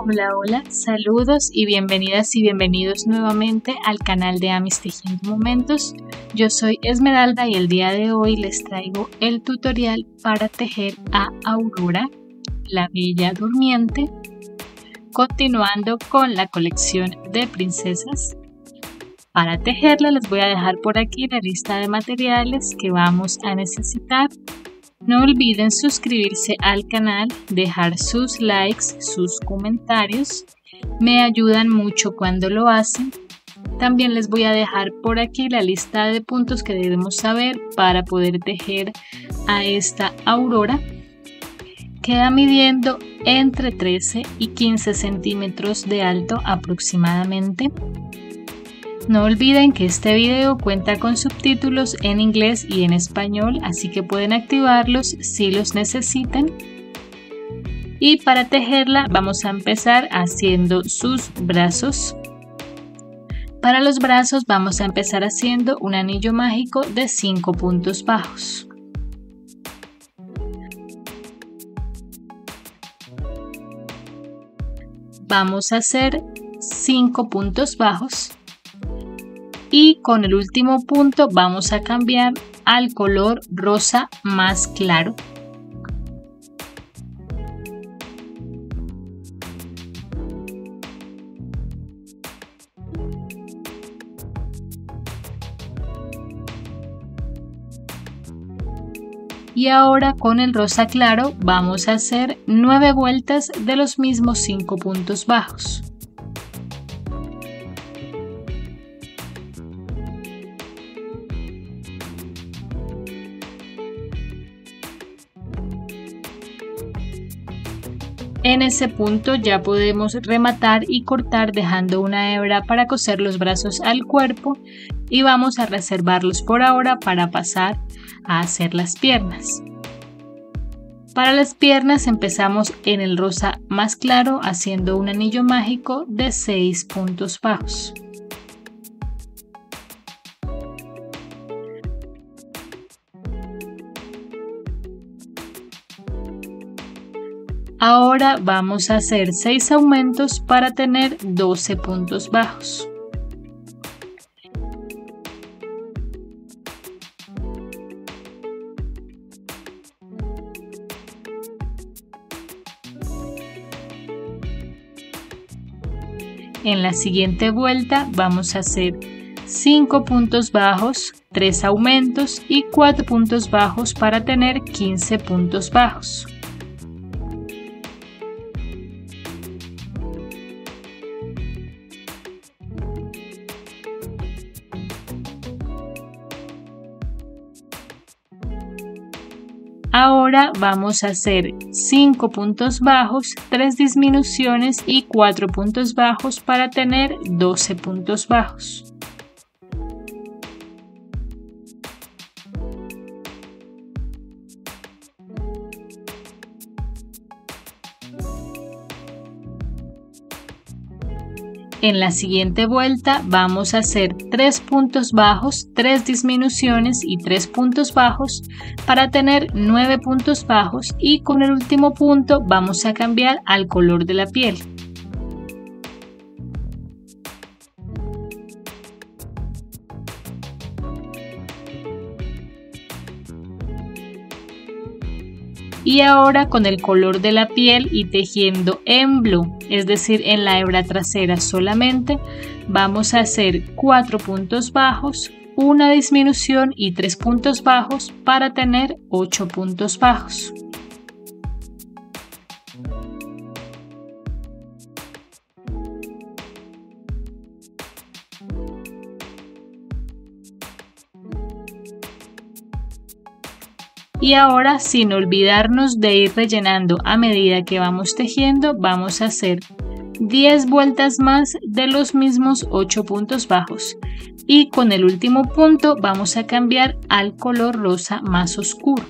Hola, hola, saludos y bienvenidas y bienvenidos nuevamente al canal de Amis Tejiendo Momentos. Yo soy Esmeralda y el día de hoy les traigo el tutorial para tejer a Aurora, la Bella Durmiente, continuando con la colección de princesas. Para tejerla les voy a dejar por aquí la lista de materiales que vamos a necesitar. No olviden suscribirse al canal, dejar sus likes, sus comentarios, me ayudan mucho cuando lo hacen. También les voy a dejar por aquí la lista de puntos que debemos saber para poder tejer a esta Aurora. Queda midiendo entre 13 y 15 centímetros de alto aproximadamente. No olviden que este video cuenta con subtítulos en inglés y en español, así que pueden activarlos si los necesitan. Y para tejerla vamos a empezar haciendo sus brazos. Para los brazos vamos a empezar haciendo un anillo mágico de 5 puntos bajos. Vamos a hacer 5 puntos bajos. Y con el último punto vamos a cambiar al color rosa más claro. Y ahora con el rosa claro vamos a hacer 9 vueltas de los mismos 5 puntos bajos. En ese punto ya podemos rematar y cortar dejando una hebra para coser los brazos al cuerpo y vamos a reservarlos por ahora para pasar a hacer las piernas. Para las piernas empezamos en el rosa más claro haciendo un anillo mágico de 6 puntos bajos. Ahora vamos a hacer 6 aumentos para tener 12 puntos bajos. En la siguiente vuelta vamos a hacer 5 puntos bajos, 3 aumentos y 4 puntos bajos para tener 15 puntos bajos. Ahora vamos a hacer 5 puntos bajos, 3 disminuciones y 4 puntos bajos para tener 12 puntos bajos. En la siguiente vuelta vamos a hacer 3 puntos bajos, 3 disminuciones y 3 puntos bajos para tener 9 puntos bajos y con el último punto vamos a cambiar al color de la piel. Y ahora con el color de la piel y tejiendo en blue, es decir en la hebra trasera solamente, vamos a hacer 4 puntos bajos, una disminución y 3 puntos bajos para tener 8 puntos bajos. Y ahora, sin olvidarnos de ir rellenando a medida que vamos tejiendo, vamos a hacer 10 vueltas más de los mismos 8 puntos bajos. Y con el último punto vamos a cambiar al color rosa más oscuro.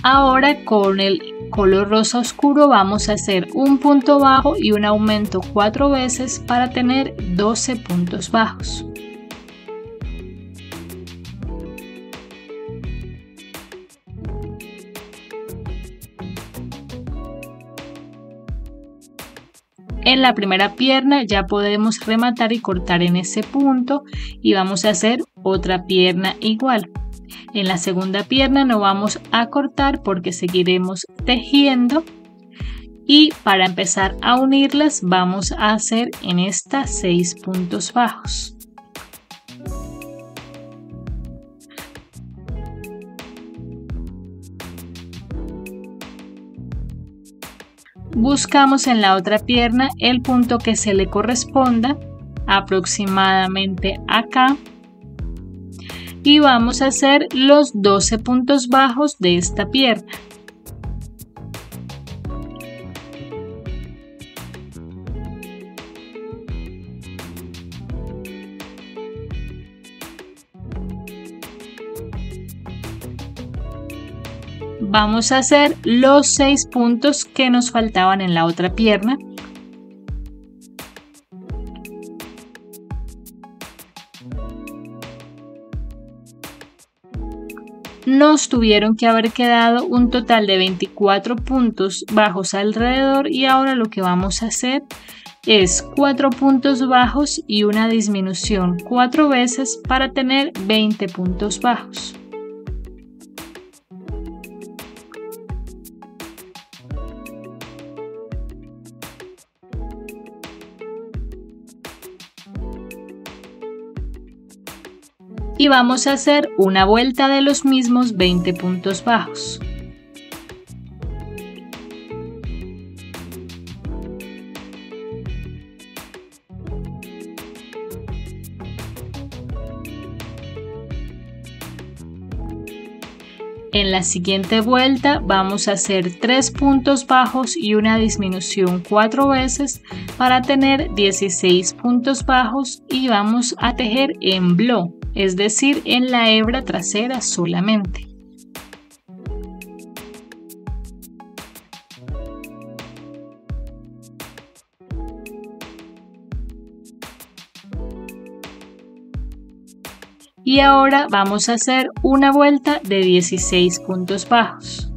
Ahora con el color rosa oscuro vamos a hacer un punto bajo y un aumento 4 veces para tener 12 puntos bajos. En la primera pierna ya podemos rematar y cortar en ese punto y vamos a hacer otra pierna igual. En la segunda pierna no vamos a cortar porque seguiremos tejiendo y para empezar a unirlas vamos a hacer en esta 6 puntos bajos. Buscamos en la otra pierna el punto que se le corresponda, aproximadamente acá, y vamos a hacer los 12 puntos bajos de esta pierna. Vamos a hacer los 6 puntos que nos faltaban en la otra pierna. Nos tuvieron que haber quedado un total de 24 puntos bajos alrededor y ahora lo que vamos a hacer es 4 puntos bajos y una disminución 4 veces para tener 20 puntos bajos. Y vamos a hacer una vuelta de los mismos 20 puntos bajos. En la siguiente vuelta vamos a hacer 3 puntos bajos y una disminución 4 veces para tener 16 puntos bajos y vamos a tejer en blow, es decir, en la hebra trasera solamente. Y ahora vamos a hacer una vuelta de 16 puntos bajos.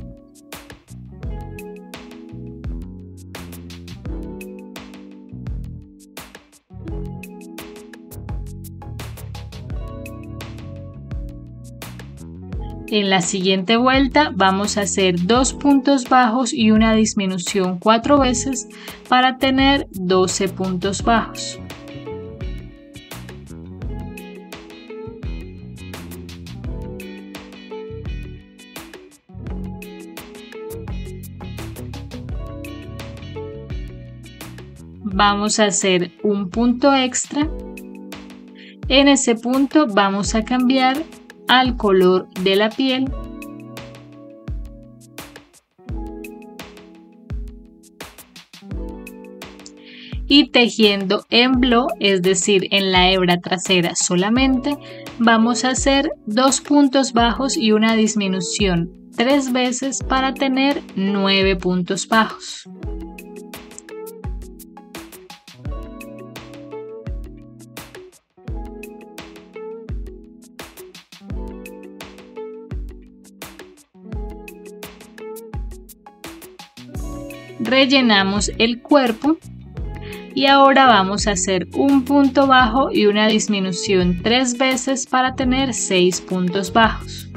En la siguiente vuelta vamos a hacer 2 puntos bajos y una disminución 4 veces para tener 12 puntos bajos. Vamos a hacer un punto extra. En ese punto vamos a cambiar al color de la piel y tejiendo en blow, es decir, en la hebra trasera solamente, vamos a hacer 2 puntos bajos y una disminución 3 veces para tener 9 puntos bajos. Rellenamos el cuerpo y ahora vamos a hacer un punto bajo y una disminución 3 veces para tener 6 puntos bajos.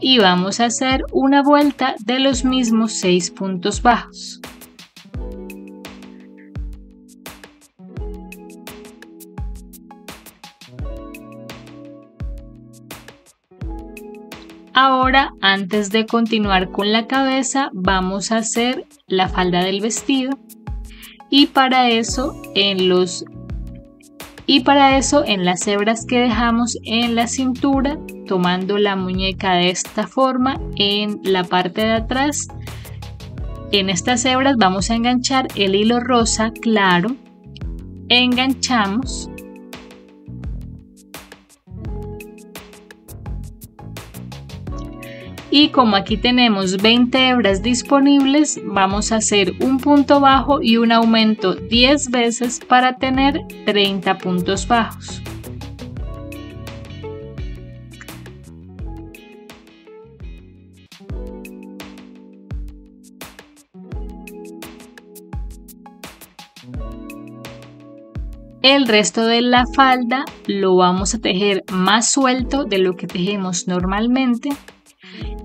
Y vamos a hacer una vuelta de los mismos 6 puntos bajos. Ahora, antes de continuar con la cabeza, vamos a hacer la falda del vestido y para eso en las hebras que dejamos en la cintura, tomando la muñeca de esta forma en la parte de atrás, En estas hebras vamos a enganchar el hilo rosa claro, enganchamos y como aquí tenemos 20 hebras disponibles, vamos a hacer un punto bajo y un aumento 10 veces para tener 30 puntos bajos. El resto de la falda lo vamos a tejer más suelto de lo que tejemos normalmente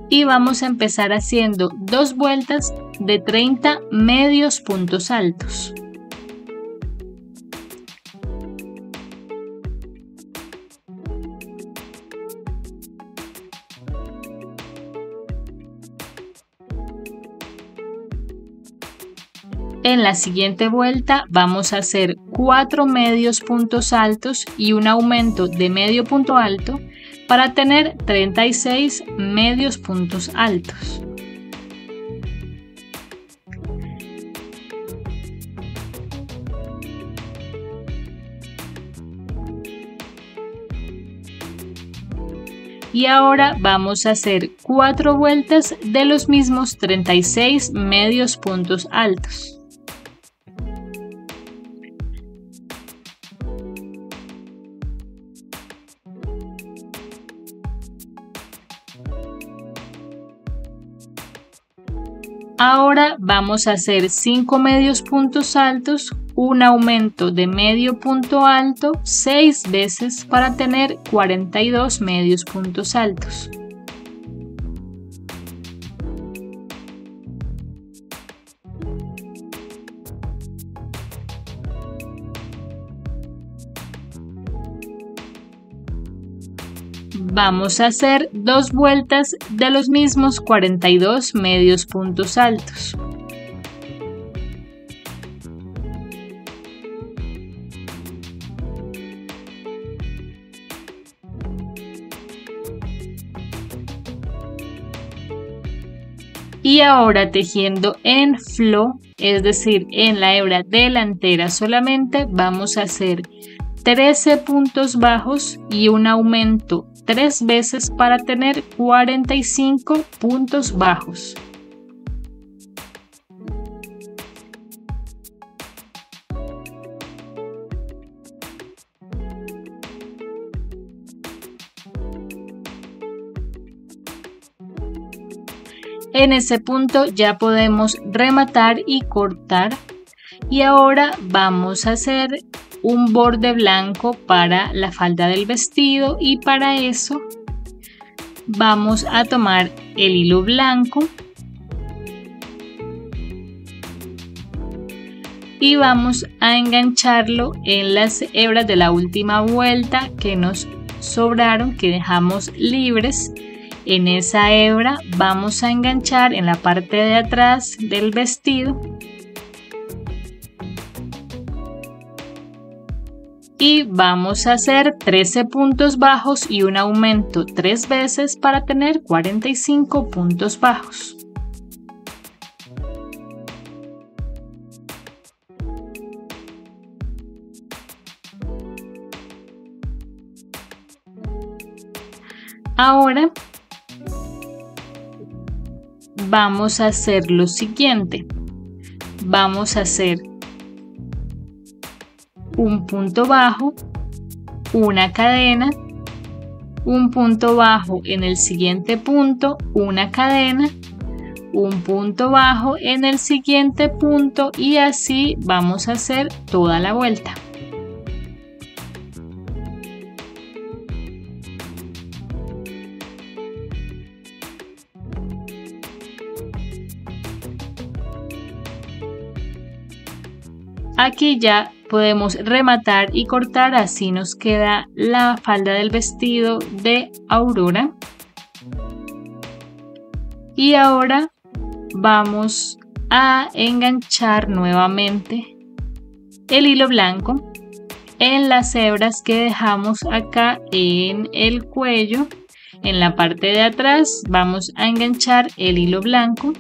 y vamos a empezar haciendo 2 vueltas de 30 medios puntos altos. En la siguiente vuelta vamos a hacer 4 medios puntos altos y un aumento de medio punto alto para tener 36 medios puntos altos. Y ahora vamos a hacer 4 vueltas de los mismos 36 medios puntos altos. Ahora vamos a hacer 5 medios puntos altos, un aumento de medio punto alto 6 veces para tener 42 medios puntos altos. Vamos a hacer 2 vueltas de los mismos 42 medios puntos altos. Y ahora tejiendo en flow, es decir, en la hebra delantera solamente, vamos a hacer 13 puntos bajos y un aumento 3 veces para tener 45 puntos bajos. En ese punto ya podemos rematar y cortar. Y ahora vamos a hacer un borde blanco para la falda del vestido y para eso vamos a tomar el hilo blanco y vamos a engancharlo en las hebras de la última vuelta que nos sobraron, que dejamos libres. En esa hebra vamos a enganchar en la parte de atrás del vestido y vamos a hacer 13 puntos bajos y un aumento 3 veces para tener 45 puntos bajos. Ahora vamos a hacer lo siguiente. Vamos a hacer un punto bajo, una cadena, un punto bajo en el siguiente punto, una cadena, un punto bajo en el siguiente punto y así vamos a hacer toda la vuelta. Aquí ya podemos rematar y cortar, así nos queda la falda del vestido de Aurora. Y ahora vamos a enganchar nuevamente el hilo blanco en las hebras que dejamos acá en el cuello. En la parte de atrás vamos a enganchar el hilo blanco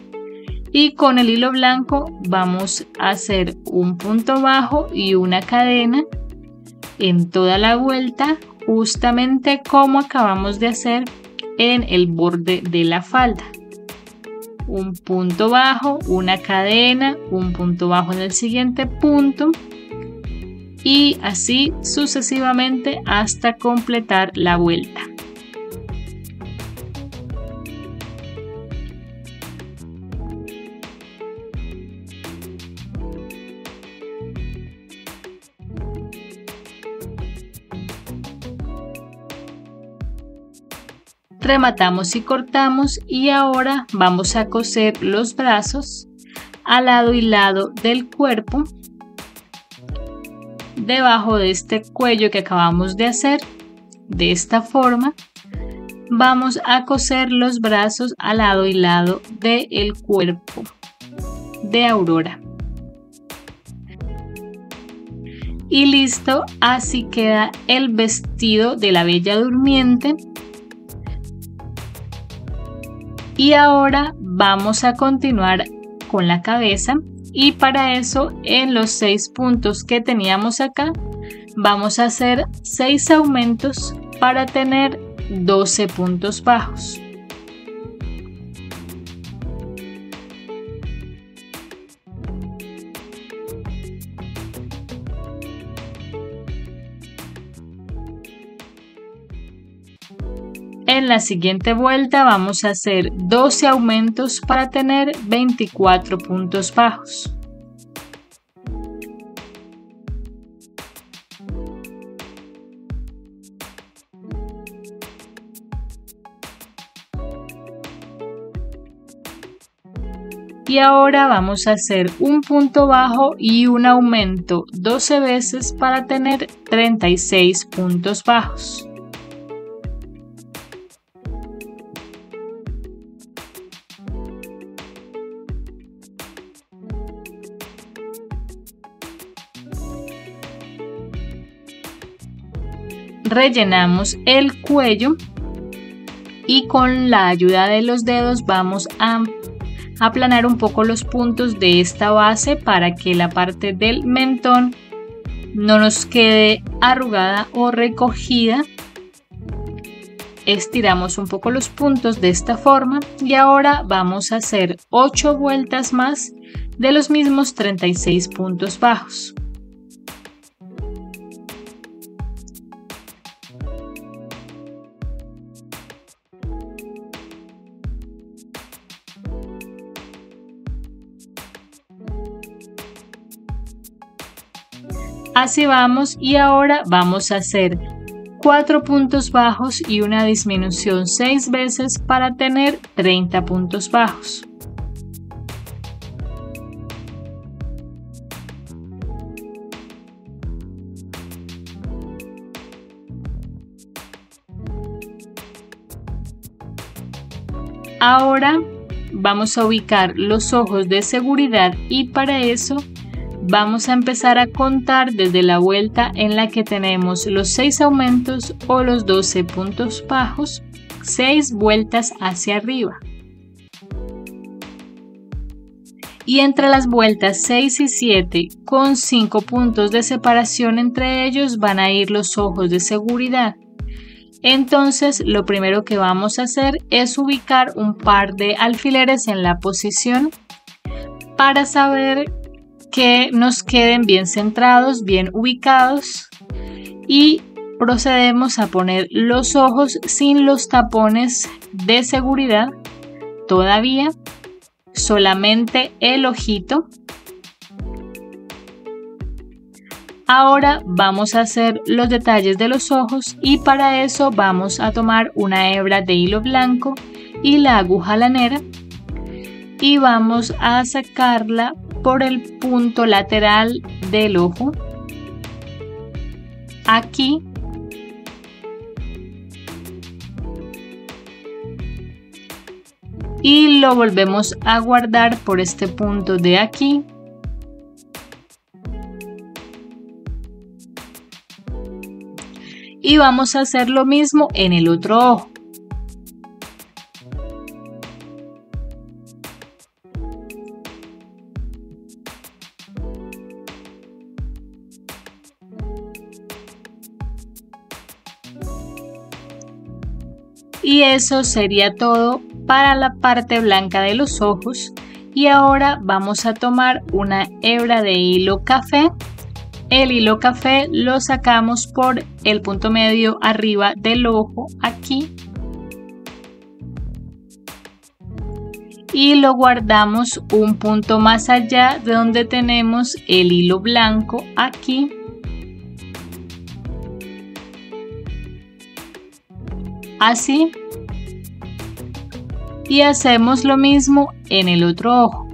y con el hilo blanco vamos a hacer un punto bajo y una cadena en toda la vuelta, justamente como acabamos de hacer en el borde de la falda. Un punto bajo, una cadena, un punto bajo en el siguiente punto y así sucesivamente hasta completar la vuelta. Rematamos y cortamos y ahora vamos a coser los brazos al lado y lado del cuerpo, debajo de este cuello que acabamos de hacer. De esta forma vamos a coser los brazos al lado y lado del cuerpo de Aurora. Y listo, así queda el vestido de la Bella Durmiente. Y ahora vamos a continuar con la cabeza y para eso en los 6 puntos que teníamos acá vamos a hacer 6 aumentos para tener 12 puntos bajos. En la siguiente vuelta vamos a hacer 12 aumentos para tener 24 puntos bajos. Y ahora vamos a hacer un punto bajo y un aumento 12 veces para tener 36 puntos bajos. Rellenamos el cuello y con la ayuda de los dedos vamos a aplanar un poco los puntos de esta base para que la parte del mentón no nos quede arrugada o recogida. Estiramos un poco los puntos de esta forma y ahora vamos a hacer 8 vueltas más de los mismos 36 puntos bajos. Así vamos y ahora vamos a hacer 4 puntos bajos y una disminución 6 veces para tener 30 puntos bajos. Ahora vamos a ubicar los ojos de seguridad y para eso vamos a empezar a contar desde la vuelta en la que tenemos los 6 aumentos o los 12 puntos bajos, 6 vueltas hacia arriba. Y entre las vueltas 6 y 7, con 5 puntos de separación entre ellos, van a ir los ojos de seguridad. Entonces, lo primero que vamos a hacer es ubicar un par de alfileres en la posición para saber que nos queden bien centrados, bien ubicados, y procedemos a poner los ojos sin los tapones de seguridad todavía, solamente el ojito. Ahora vamos a hacer los detalles de los ojos y para eso vamos a tomar una hebra de hilo blanco y la aguja lanera y vamos a sacarla por el punto lateral del ojo, aquí, y lo volvemos a guardar por este punto de aquí. Y vamos a hacer lo mismo en el otro ojo. Y eso sería todo para la parte blanca de los ojos. Y ahora vamos a tomar una hebra de hilo café. El hilo café lo sacamos por el punto medio arriba del ojo, aquí. Y lo guardamos un punto más allá de donde tenemos el hilo blanco, aquí. Así. Y hacemos lo mismo en el otro ojo.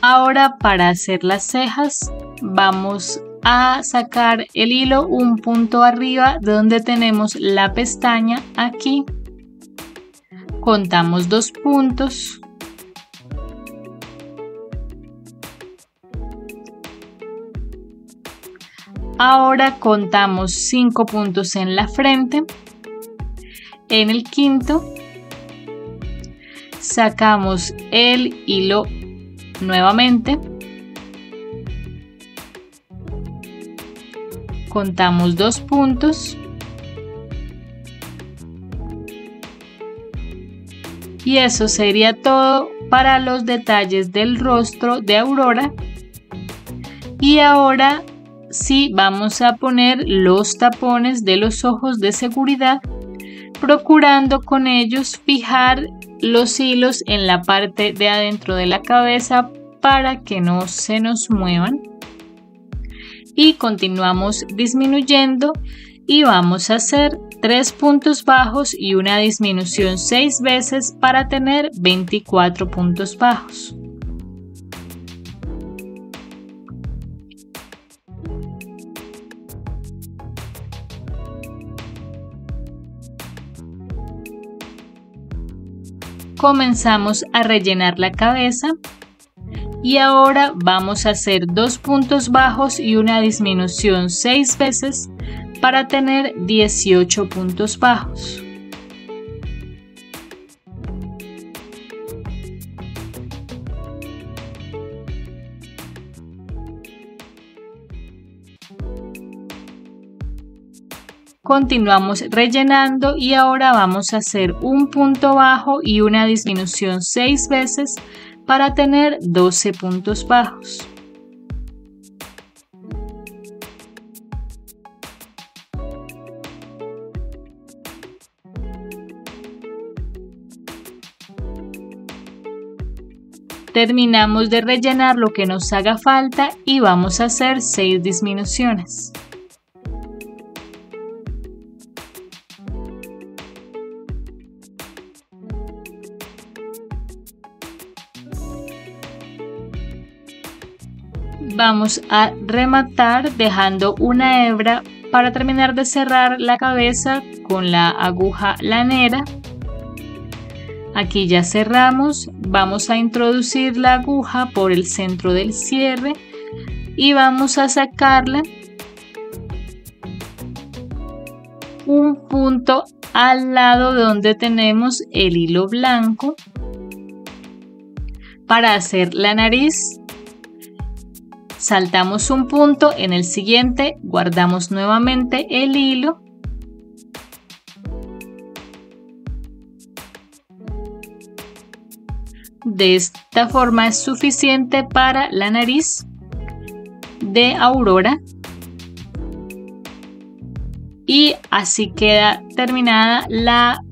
Ahora para hacer las cejas vamos a sacar el hilo un punto arriba de donde tenemos la pestaña, aquí. Contamos 2 puntos. Ahora contamos 5 puntos en la frente. En el quinto sacamos el hilo nuevamente. Contamos 2 puntos. Y eso sería todo para los detalles del rostro de Aurora. Y ahora sí vamos a poner los tapones de los ojos de seguridad, procurando con ellos fijar los hilos en la parte de adentro de la cabeza para que no se nos muevan. Y continuamos disminuyendo y vamos a hacer 3 puntos bajos y una disminución 6 veces para tener 24 puntos bajos. Comenzamos a rellenar la cabeza y ahora vamos a hacer 2 puntos bajos y una disminución 6 veces para tener 18 puntos bajos. Continuamos rellenando y ahora vamos a hacer un punto bajo y una disminución 6 veces para tener 12 puntos bajos. Terminamos de rellenar lo que nos haga falta y vamos a hacer 6 disminuciones. Vamos a rematar dejando una hebra para terminar de cerrar la cabeza con la aguja lanera. Aquí ya cerramos, vamos a introducir la aguja por el centro del cierre y vamos a sacarla un punto al lado donde tenemos el hilo blanco. Para hacer la nariz, saltamos un punto, en el siguiente guardamos nuevamente el hilo. De esta forma es suficiente para la nariz de Aurora. Y así queda terminada la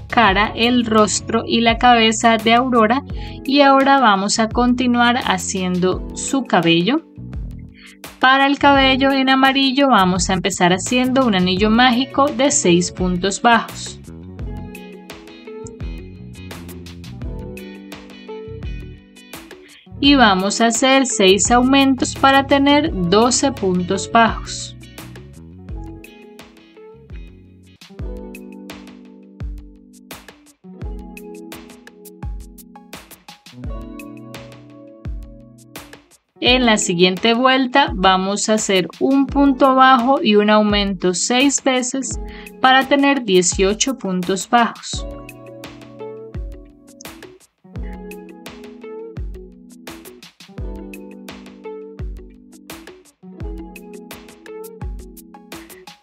cara, el rostro y la cabeza de Aurora. Y ahora vamos a continuar haciendo su cabello. Para el cabello en amarillo vamos a empezar haciendo un anillo mágico de 6 puntos bajos. Y vamos a hacer 6 aumentos para tener 12 puntos bajos. En la siguiente vuelta vamos a hacer un punto bajo y un aumento 6 veces para tener 18 puntos bajos.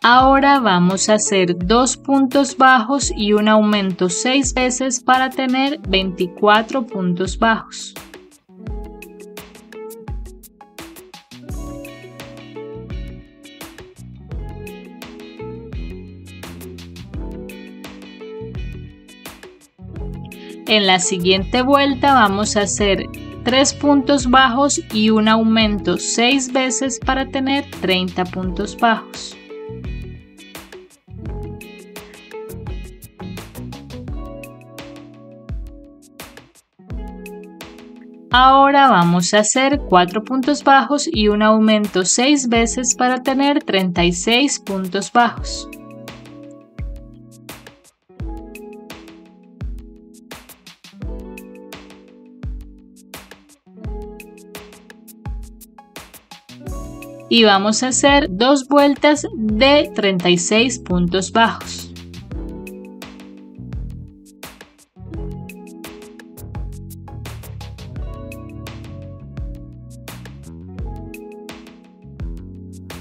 Ahora vamos a hacer 2 puntos bajos y un aumento 6 veces para tener 24 puntos bajos. En la siguiente vuelta vamos a hacer 3 puntos bajos y un aumento 6 veces para tener 30 puntos bajos. Ahora vamos a hacer 4 puntos bajos y un aumento 6 veces para tener 36 puntos bajos. Y vamos a hacer 2 vueltas de 36 puntos bajos.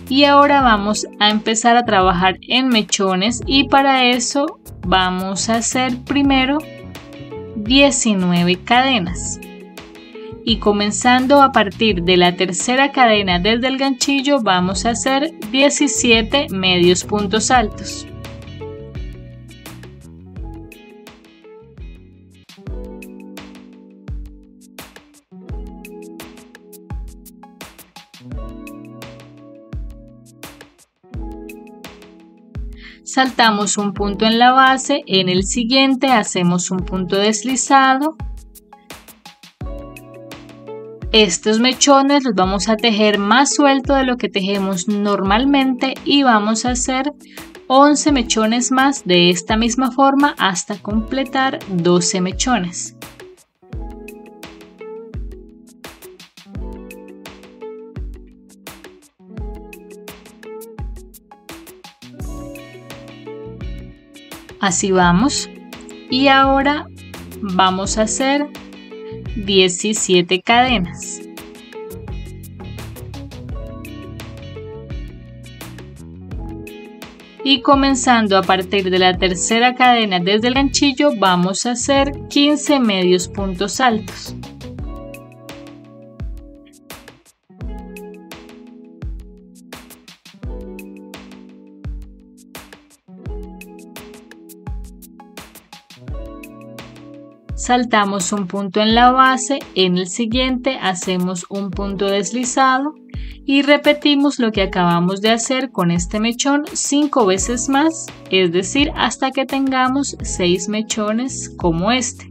Y ahora vamos a empezar a trabajar en mechones y para eso vamos a hacer primero 19 cadenas. Y comenzando a partir de la tercera cadena desde el ganchillo vamos a hacer 17 medios puntos altos. Saltamos un punto en la base, en el siguiente hacemos un punto deslizado. Estos mechones los vamos a tejer más suelto de lo que tejemos normalmente y vamos a hacer 11 mechones más de esta misma forma hasta completar 12 mechones. Así vamos. Y ahora vamos a hacer 17 cadenas. Y comenzando a partir de la tercera cadena desde el ganchillo vamos a hacer 15 medios puntos altos. Saltamos un punto en la base, en el siguiente hacemos un punto deslizado y repetimos lo que acabamos de hacer con este mechón 5 veces más, es decir, hasta que tengamos 6 mechones como este.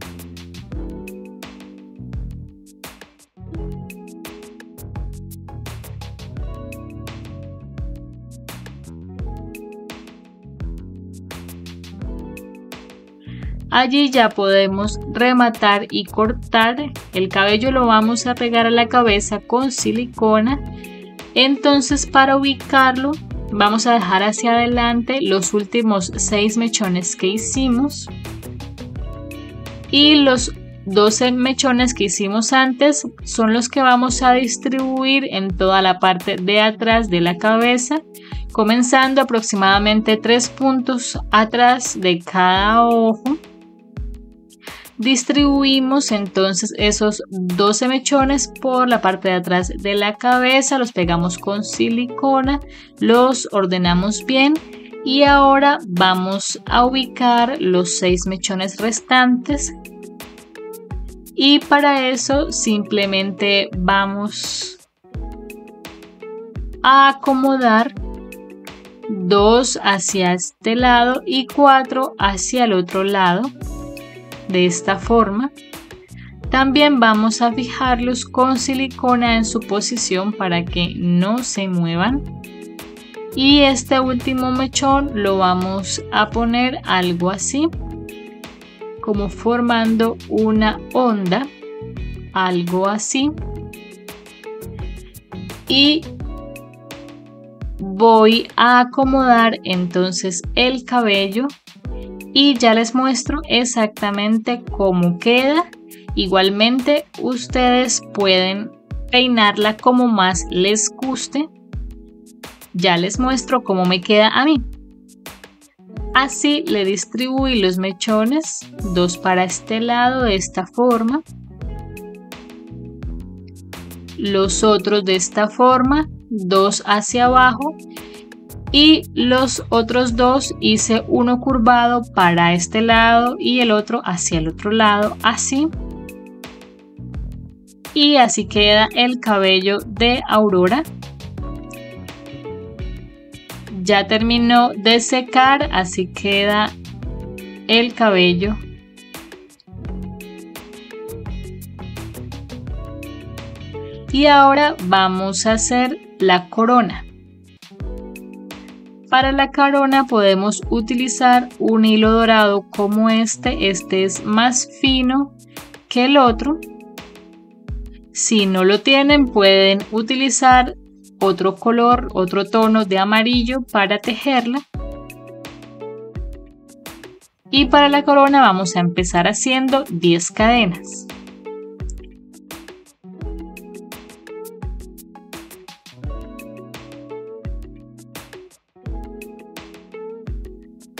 Allí ya podemos rematar y cortar. El cabello lo vamos a pegar a la cabeza con silicona. Entonces para ubicarlo vamos a dejar hacia adelante los últimos 6 mechones que hicimos. Y los 12 mechones que hicimos antes son los que vamos a distribuir en toda la parte de atrás de la cabeza. Comenzando aproximadamente 3 puntos atrás de cada ojo. Distribuimos entonces esos 12 mechones por la parte de atrás de la cabeza, los pegamos con silicona, los ordenamos bien y ahora vamos a ubicar los 6 mechones restantes y para eso simplemente vamos a acomodar 2 hacia este lado y 4 hacia el otro lado. De esta forma. También vamos a fijarlos con silicona en su posición para que no se muevan. Y este último mechón lo vamos a poner algo así, como formando una onda, algo así. Y voy a acomodar entonces el cabello y ya les muestro exactamente cómo queda. Igualmente ustedes pueden peinarla como más les guste. Ya les muestro cómo me queda a mí. Así le distribuí los mechones, 2 para este lado de esta forma, los otros de esta forma, 2 hacia abajo, y los otros 2 hice uno curvado para este lado y el otro hacia el otro lado, así. Y así queda el cabello de Aurora. Ya terminó de secar, así queda el cabello. Y ahora vamos a hacer la corona. Para la corona podemos utilizar un hilo dorado como este es más fino que el otro. Si no lo tienen, pueden utilizar otro color, otro tono de amarillo para tejerla. Y para la corona vamos a empezar haciendo 10 cadenas.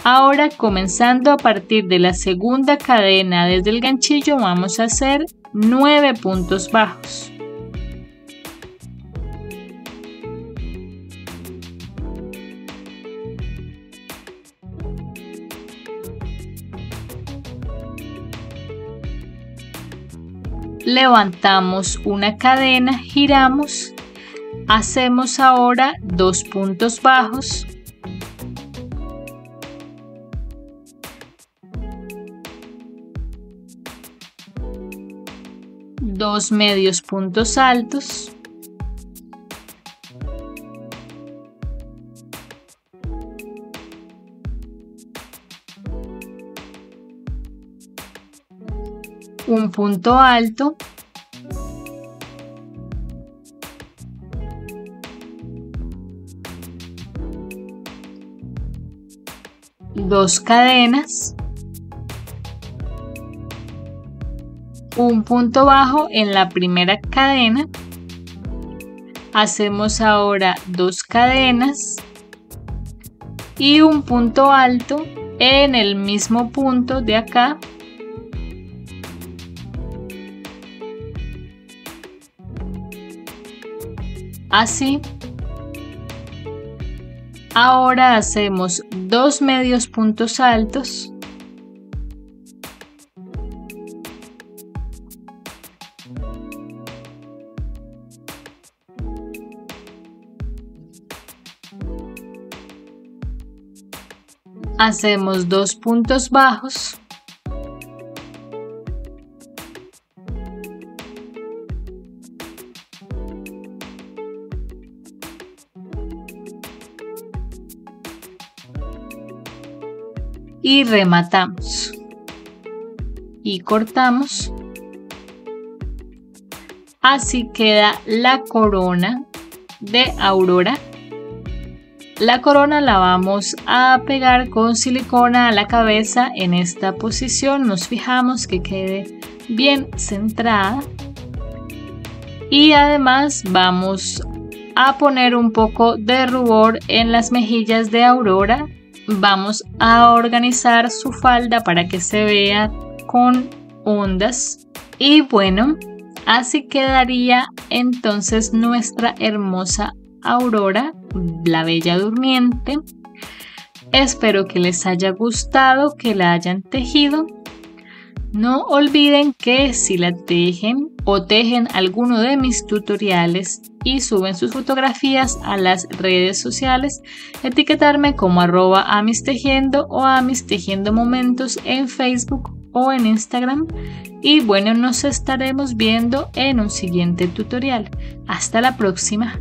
Ahora, comenzando a partir de la segunda cadena desde el ganchillo, vamos a hacer 9 puntos bajos. Levantamos una cadena, giramos, hacemos ahora 2 puntos bajos, dos medios puntos altos, un punto alto, dos cadenas, un punto bajo en la primera cadena, hacemos ahora 2 cadenas y un punto alto en el mismo punto de acá. Así. Ahora hacemos 2 medios puntos altos, hacemos 2 puntos bajos, y rematamos y cortamos. Así queda la corona de Aurora. La corona la vamos a pegar con silicona a la cabeza en esta posición. Nos fijamos que quede bien centrada y además vamos a poner un poco de rubor en las mejillas de Aurora. Vamos a organizar su falda para que se vea con ondas. Y bueno, así quedaría entonces nuestra hermosa Aurora, la Bella Durmiente. Espero que les haya gustado, que la hayan tejido. No olviden que si la tejen o tejen alguno de mis tutoriales y suben sus fotografías a las redes sociales, etiquetarme como @amistejiendo o amistejiendomomentos en Facebook o en Instagram. Y bueno, nos estaremos viendo en un siguiente tutorial. Hasta la próxima.